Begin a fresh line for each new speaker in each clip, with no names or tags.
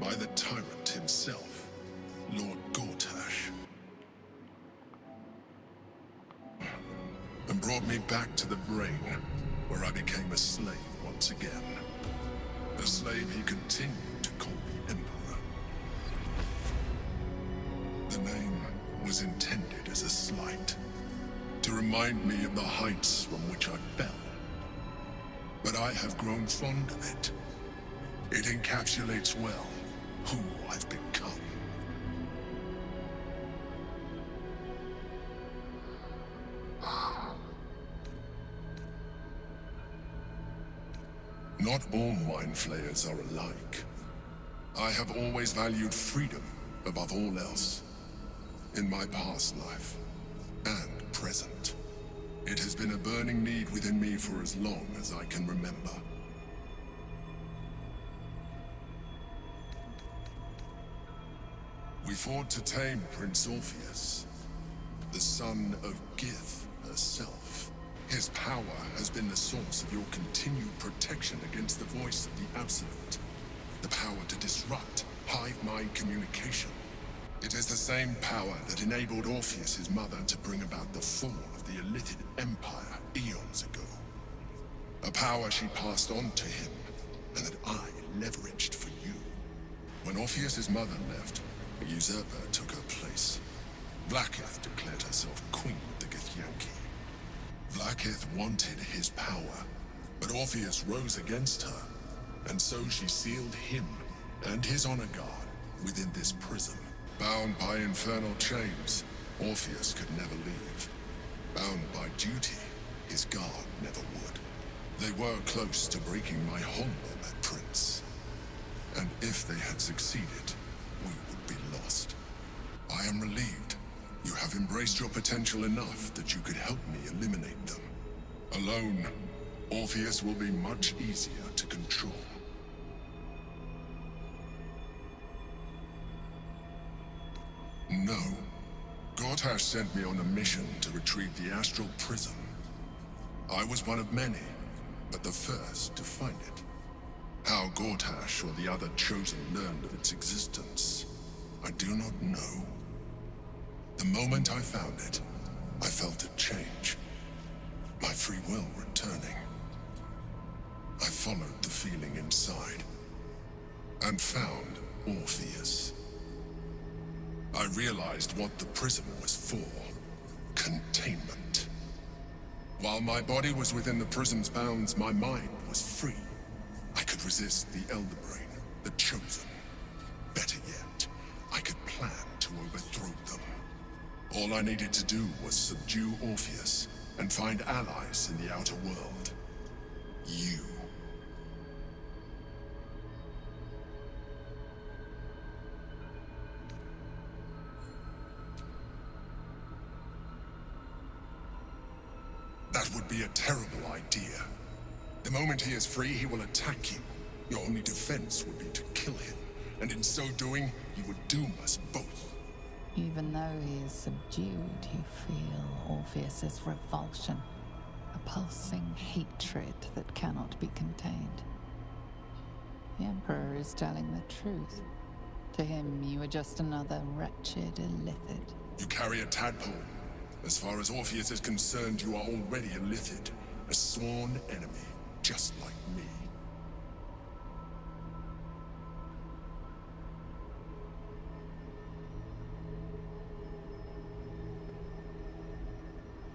by the tyrant himself, Lord Gortash, and brought me back to the brain, where I became a slave once again. A slave he continued to call the Emperor. The name was intended as a slight, to remind me of the heights from which I fell. But I have grown fond of it. It encapsulates well who I've become. Not all mind flayers are alike. I have always valued freedom above all else. In my past life, and present. It has been a burning need within me for as long as I can remember. We fought to tame Prince Orpheus, the son of Gith herself. His power has been the source of your continued protection against the voice of the Absolute. The power to disrupt hive mind communication. It is the same power that enabled Orpheus's mother to bring about the fall of the Illithid Empire eons ago. A power she passed on to him, and that I leveraged for you. When Orpheus's mother left, a usurper took her place. Vlaakith declared herself queen of the Githyanki. Vlaakith wanted his power, but Orpheus rose against her, and so she sealed him and his honor guard within this prison. Bound by infernal chains, Orpheus could never leave. Bound by duty, his guard never would. They were close to breaking my hold on that prince. And if they had succeeded, we would be lost. I am relieved. You have embraced your potential enough that you could help me eliminate them. Alone, Orpheus will be much easier to control. No. Gortash sent me on a mission to retrieve the Astral Prism. I was one of many, but the first to find it. How Gortash or the other Chosen learned of its existence, I do not know. The moment I found it, I felt it change. My free will returning. I followed the feeling inside, and found Orpheus. I realized what the prism was for. Containment. While my body was within the prism's bounds, my mind was free. I could resist the Elder Brain, the Chosen. Better yet, I could plan to overthrow them. All I needed to do was subdue Orpheus and find allies in the outer world. You. That would be a terrible idea. The moment he is free, he will attack you. Your only defense would be to kill him, and in so doing, he would doom us both.
Even though he is subdued, you feel Orpheus's revulsion, a pulsing hatred that cannot be contained. The Emperor is telling the truth. To him, you are just another wretched Illithid.
You carry a tadpole. As far as Orpheus is concerned, you are already a Illithid, a sworn enemy, just like me.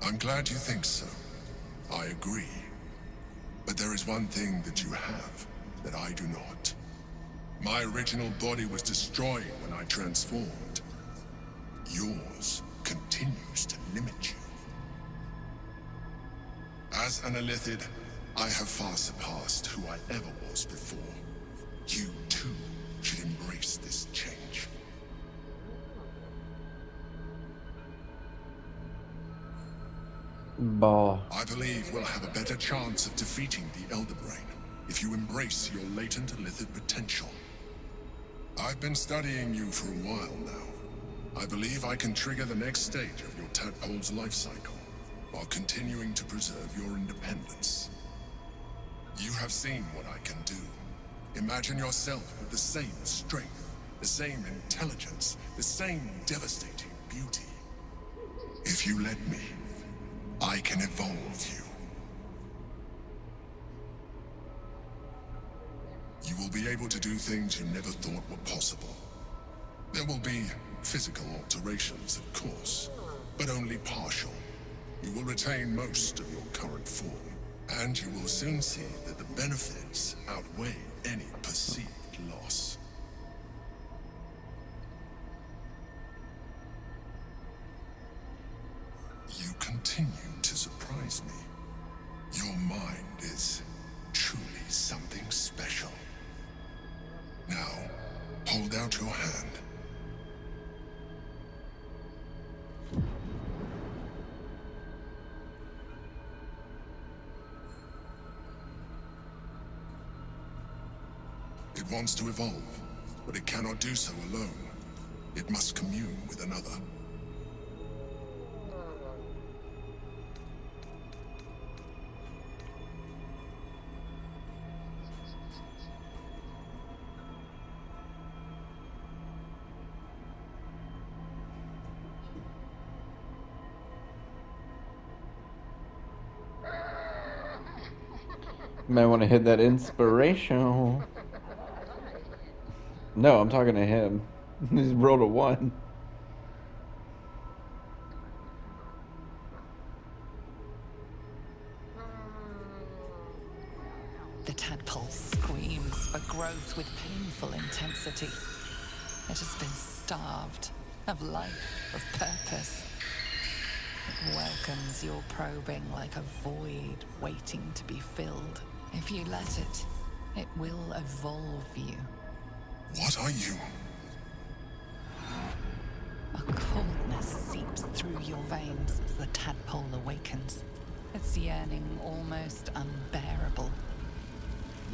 I'm glad you think so. I agree. But there is one thing that you have that I do not. My original body was destroyed when I transformed. Yours continues to limit you. As an Illithid, I have far surpassed who I ever was before. You, too, should embrace this change.
Bah.
I believe we'll have a better chance of defeating the Elder Brain if you embrace your latent Illithid potential. I've been studying you for a while now. I believe I can trigger the next stage of your tadpole's life cycle, while continuing to preserve your independence. You have seen what I can do. Imagine yourself with the same strength, the same intelligence, the same devastating beauty. If you let me, I can evolve you. You will be able to do things you never thought were possible. There will be physical alterations, of course, but only partial. You will retain most of your current form, and you will soon see that the benefits outweigh any perceived loss. You continue to surprise me. Your mind is truly something special. Now, hold out your hand. It wants to evolve, but it cannot do so alone. It must commune with another.
Might want to hit that inspirational. No, I'm talking to him. He's rolled a 1.
The tadpole screams for growth with painful intensity. It has been starved of life, of purpose. It welcomes your probing like a void waiting to be filled. If you let it, it will evolve you.
What are you?
A coldness seeps through your veins as the tadpole awakens. Its yearning almost unbearable.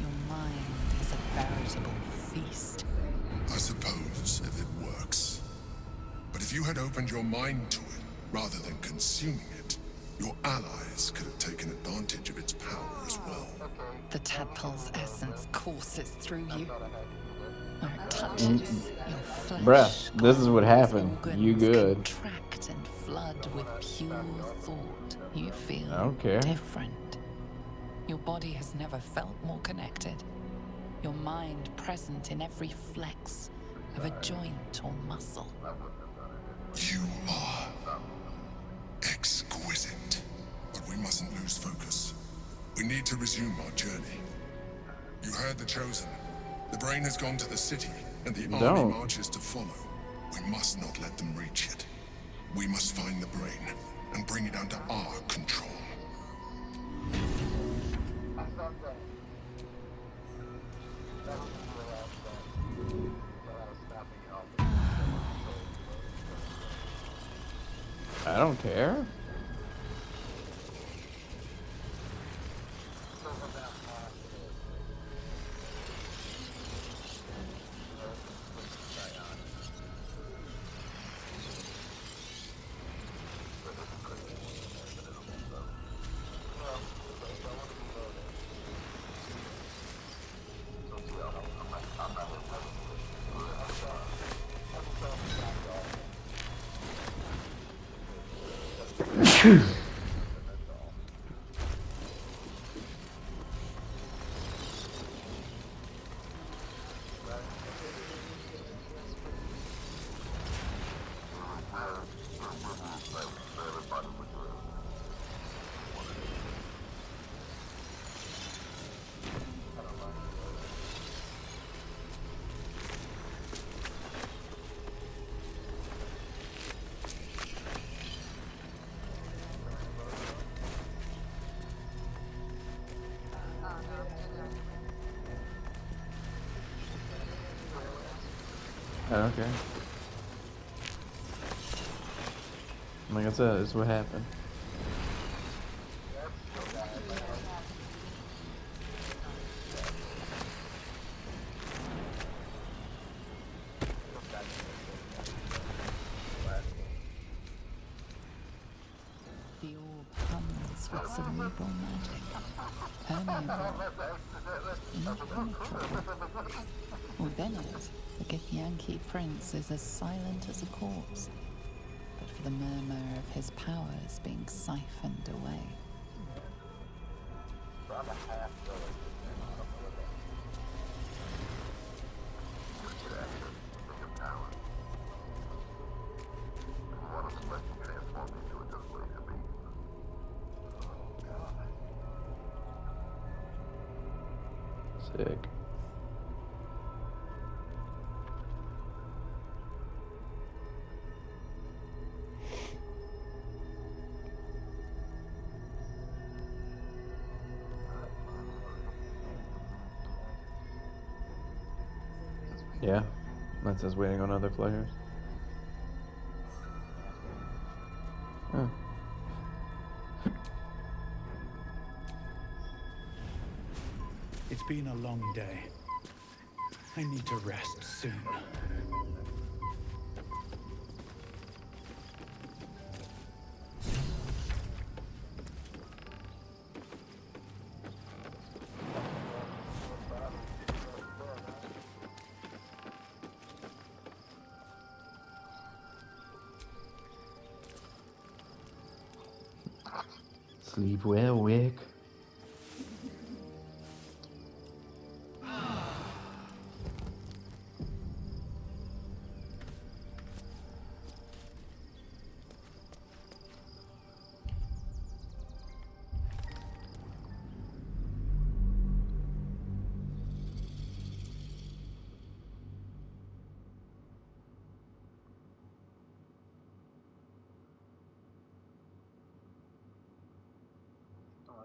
Your mind is a veritable feast.
I suppose, if it works. But if you had opened your mind to it, rather than consuming it, your allies could have taken advantage of its power as well.
The tadpole's essence courses through you. Where it touches, your flesh,
Bruh, this is what happened. You good.
Contract and flood with pure thought. You feel
I don't care.
different. Your body has never felt more connected. Your mind present in every flex of a joint or muscle.
You are exquisite. But we mustn't lose focus. We need to resume our journey. You heard the Chosen. The brain has gone to the city, and the army marches to follow. We must not let them reach it. We must find the brain and bring it under our control.
I don't care. Okay. Like I said, it's what happened.
The orb hums with cerebral magic. Permeable. impenetrable. Within it, the Githyanki prince is as silent as a corpse, but for the murmur of his powers being siphoned away.
Sick. Yeah, that's us waiting on other players. Huh.
It's been a long day. I need to rest soon.
Sleep well, Wick.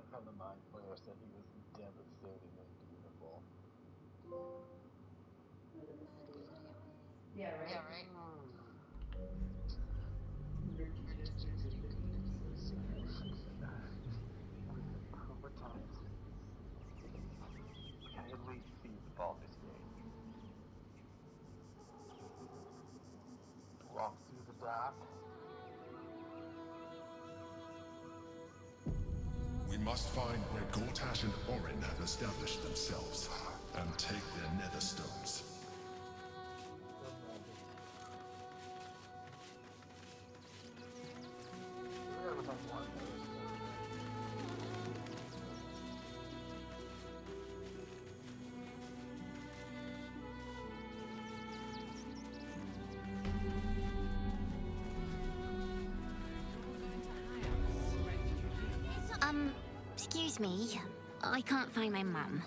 How the Mind Flayer said he was devastatingly beautiful.
Yeah, right.
Over time, we can at least see the Baldur's Gate. Walk through the dark.
We must find where Gortash and Orin have established themselves, and take their nether stones.
Excuse me. I can't find my mum.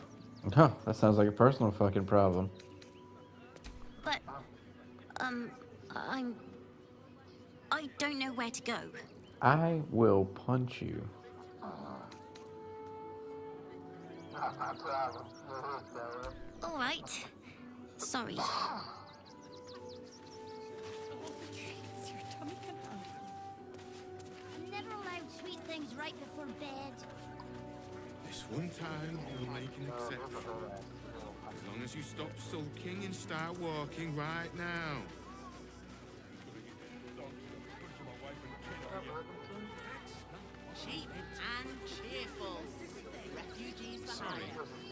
Huh, that sounds like a personal fucking problem.
But, I don't know where to go.
I will punch you.
All right. Sorry. I'm never allowed sweet things right before bed.
This one time we'll make an exception. As long as you stop sulking and start walking right now.
Cheap and cheerful. Refugees for
Sorry,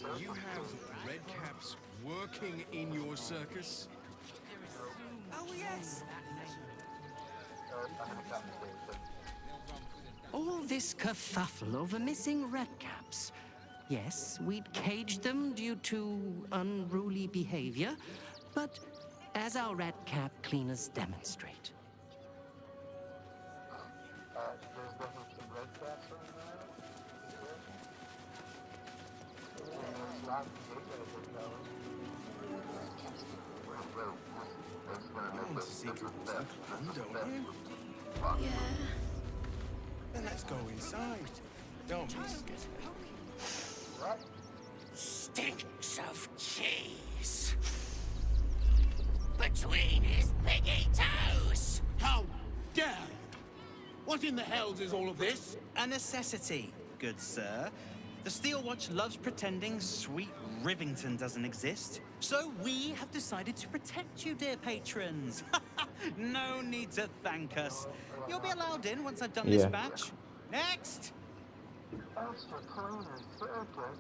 hire.
you have redcaps working in your circus?
Oh, yes. All this kerfuffle over missing redcaps. Yes, we'd caged them due to unruly behavior, but as our redcap cleaners demonstrate.
You want to see Girls Clan, don't you?
Yeah.
Then let's go inside. Don't we?
Stinks of cheese. Between his piggy toes.
How dare you! What in the hells is all of this?
A necessity, good sir. The Steel Watch loves pretending sweet Rivington doesn't exist. So we have decided to protect you, dear patrons. No need to thank us. You'll be allowed in once I've done this batch. Next!
Extra cleaner circus.